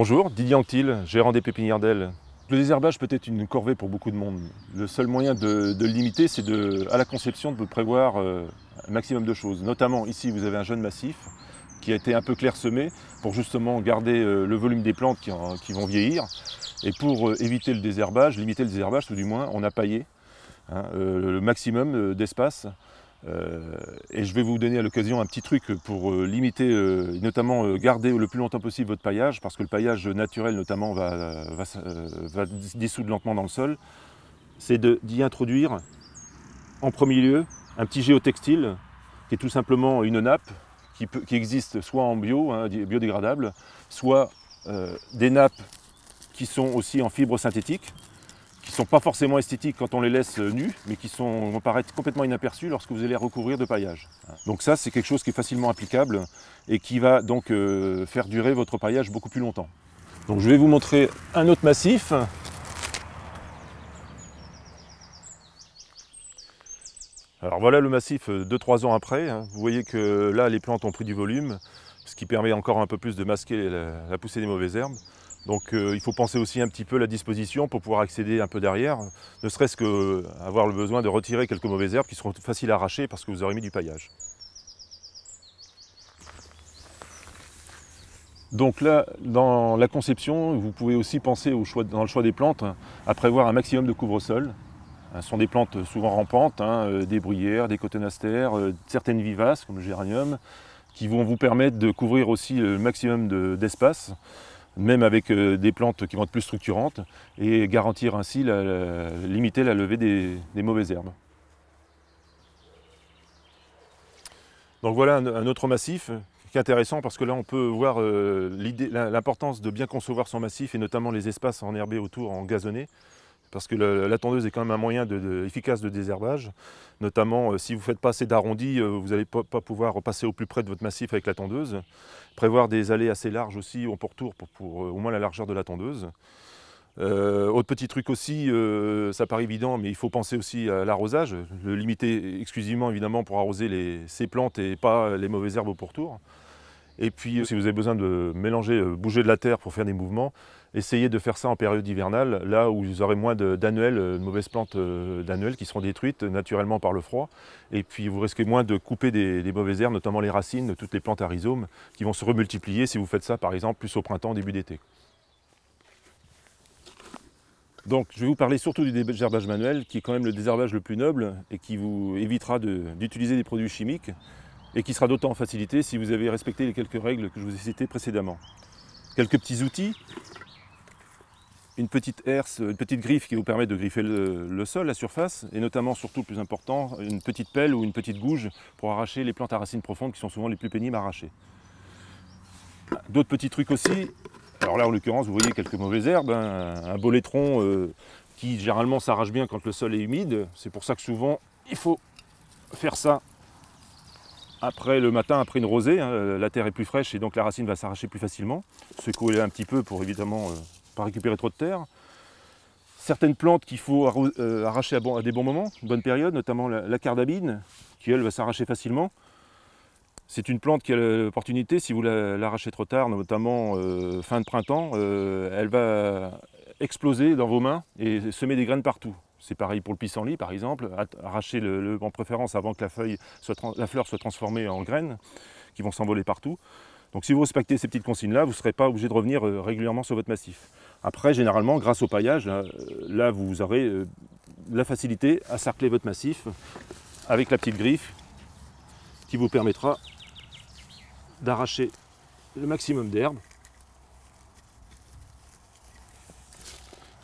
Bonjour, Didier Anctil, gérant des pépinières d'Aile. Le désherbage peut être une corvée pour beaucoup de monde. Le seul moyen de le limiter, c'est à la conception de prévoir un maximum de choses. Notamment ici, vous avez un jeune massif qui a été un peu clairsemé pour justement garder le volume des plantes qui vont vieillir. Et pour éviter le désherbage, limiter le désherbage tout du moins, on a paillé le maximum d'espace. Et je vais vous donner à l'occasion un petit truc pour limiter, notamment garder le plus longtemps possible votre paillage, parce que le paillage naturel notamment va se dissoudre lentement dans le sol. C'est d'y introduire en premier lieu un petit géotextile qui est tout simplement une nappe qui existe soit en bio, biodégradable, soit des nappes qui sont aussi en fibres synthétiques, qui ne sont pas forcément esthétiques quand on les laisse nus, mais qui vont paraître complètement inaperçus lorsque vous allez recouvrir de paillage. Donc ça, c'est quelque chose qui est facilement applicable et qui va donc faire durer votre paillage beaucoup plus longtemps. Donc je vais vous montrer un autre massif. Alors voilà le massif 2-3 ans après. Vous voyez que là, les plantes ont pris du volume, ce qui permet encore un peu plus de masquer la poussée des mauvaises herbes. Donc il faut penser aussi un petit peu à la disposition pour pouvoir accéder un peu derrière, ne serait-ce qu'avoir le besoin de retirer quelques mauvaises herbes qui seront faciles à arracher parce que vous aurez mis du paillage. Donc là, dans la conception, vous pouvez aussi penser dans le choix des plantes à prévoir un maximum de couvre-sol. Ce sont des plantes souvent rampantes, des bruyères, des cotonastères, certaines vivaces comme le géranium, qui vont vous permettre de couvrir aussi le maximum d'espace. Même avec des plantes qui vont être plus structurantes, et garantir ainsi, limiter la levée des mauvaises herbes. Donc voilà un autre massif qui est intéressant parce que là on peut voir l'importance de bien concevoir son massif et notamment les espaces enherbés autour, en gazonné. Parce que la tondeuse est quand même un moyen efficace de désherbage. Notamment, si vous ne faites pas assez d'arrondis, vous n'allez pas pouvoir passer au plus près de votre massif avec la tondeuse. Prévoir des allées assez larges aussi en pourtour pour au moins la largeur de la tondeuse. Autre petit truc aussi, ça paraît évident, mais il faut penser aussi à l'arrosage. Le limiter exclusivement évidemment pour arroser ces plantes et pas les mauvaises herbes au pourtour. Et puis, si vous avez besoin de mélanger, bouger de la terre pour faire des mouvements, essayez de faire ça en période hivernale, là où vous aurez moins d'annuelles, de mauvaises plantes d'annuelles qui seront détruites naturellement par le froid. Et puis, vous risquez moins de couper des mauvaises herbes, notamment les racines, toutes les plantes à rhizomes, qui vont se remultiplier si vous faites ça, par exemple, plus au printemps, début d'été. Donc, je vais vous parler surtout du désherbage manuel, qui est quand même le désherbage le plus noble et qui vous évitera d'utiliser des produits chimiques, et qui sera d'autant en facilité si vous avez respecté les quelques règles que je vous ai citées précédemment. Quelques petits outils, une petite herse, une petite griffe qui vous permet de griffer le sol, la surface, et notamment, surtout le plus important, une petite pelle ou une petite gouge pour arracher les plantes à racines profondes qui sont souvent les plus pénibles à arracher. D'autres petits trucs aussi, alors là en l'occurrence vous voyez quelques mauvaises herbes, un bolétron qui généralement s'arrache bien quand le sol est humide, c'est pour ça que souvent il faut faire ça après le matin, après une rosée, la terre est plus fraîche et donc la racine va s'arracher plus facilement. Secouer un petit peu pour évidemment pas récupérer trop de terre. Certaines plantes qu'il faut arracher à des bons moments, une bonne période, notamment la cardamine, qui elle va s'arracher facilement. C'est une plante qui a l'opportunité, si vous l'arrachez trop tard, notamment fin de printemps, elle va exploser dans vos mains et semer des graines partout. C'est pareil pour le pissenlit par exemple, arracher en préférence avant que la fleur soit transformée en graines qui vont s'envoler partout. Donc si vous respectez ces petites consignes-là, vous ne serez pas obligé de revenir régulièrement sur votre massif. Après, généralement, grâce au paillage, là vous aurez la facilité à sarcler votre massif avec la petite griffe qui vous permettra d'arracher le maximum d'herbe.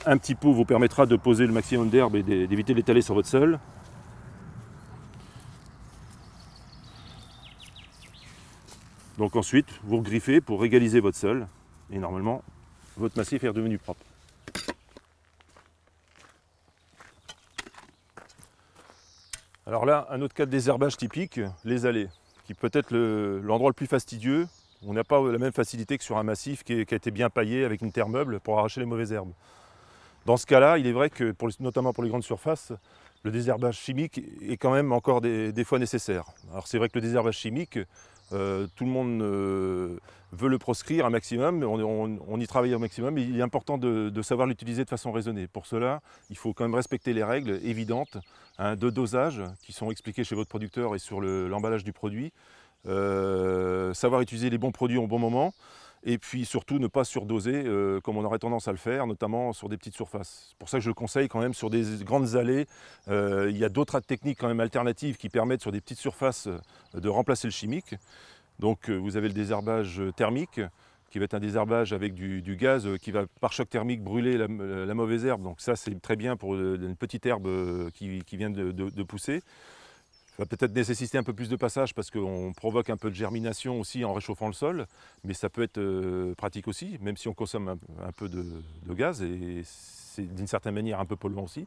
Un petit pot vous permettra de poser le maximum d'herbe et d'éviter d'étaler sur votre sol. Donc ensuite, vous regriffez pour égaliser votre sol et normalement, votre massif est redevenu propre. Alors là, un autre cas de désherbage typique, les allées, qui peut être l'endroit le plus fastidieux. On n'a pas la même facilité que sur un massif qui a été bien paillé avec une terre meuble pour arracher les mauvaises herbes. Dans ce cas-là, il est vrai que, notamment pour les grandes surfaces, le désherbage chimique est quand même encore des fois nécessaire. Alors c'est vrai que le désherbage chimique, Tout le monde veut le proscrire un maximum, on y travaille au maximum, mais il est important de savoir l'utiliser de façon raisonnée. Pour cela, il faut quand même respecter les règles évidentes de dosage qui sont expliquées chez votre producteur et sur l'emballage du produit. Savoir utiliser les bons produits au bon moment. Et puis surtout ne pas surdoser comme on aurait tendance à le faire, notamment sur des petites surfaces. C'est pour ça que je le conseille quand même sur des grandes allées. Il y a d'autres techniques quand même alternatives qui permettent sur des petites surfaces de remplacer le chimique. Donc vous avez le désherbage thermique, qui va être un désherbage avec du gaz qui va par choc thermique brûler la mauvaise herbe. Donc ça c'est très bien pour une petite herbe qui vient de pousser. Ça va peut-être nécessiter un peu plus de passage parce qu'on provoque un peu de germination aussi en réchauffant le sol, mais ça peut être pratique aussi, même si on consomme un peu de gaz, et c'est d'une certaine manière un peu polluant aussi.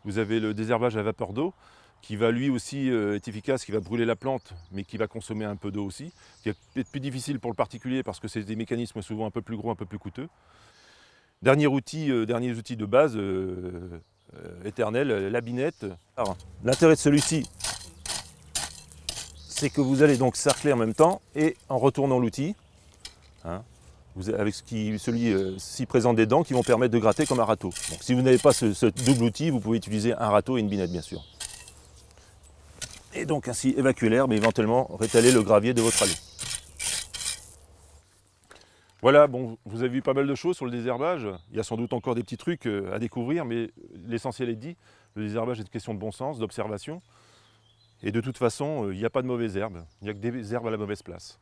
Vous avez le désherbage à vapeur d'eau, qui va lui aussi être efficace, qui va brûler la plante, mais qui va consommer un peu d'eau aussi, qui est peut-être plus difficile pour le particulier parce que c'est des mécanismes souvent un peu plus gros, un peu plus coûteux. Derniers outils de base, éternel, la binette. L'intérêt de celui-ci, c'est que vous allez donc cercler en même temps et en retournant l'outil, avec celui-ci présente des dents qui vont permettre de gratter comme un râteau. Donc, si vous n'avez pas ce double outil, vous pouvez utiliser un râteau et une binette bien sûr. Et donc ainsi évacuer l'herbe et éventuellement rétaler le gravier de votre allée. Voilà, bon, vous avez vu pas mal de choses sur le désherbage. Il y a sans doute encore des petits trucs à découvrir, mais l'essentiel est dit. Le désherbage est une question de bon sens, d'observation. Et de toute façon, il n'y a pas de mauvaises herbes, il n'y a que des herbes à la mauvaise place.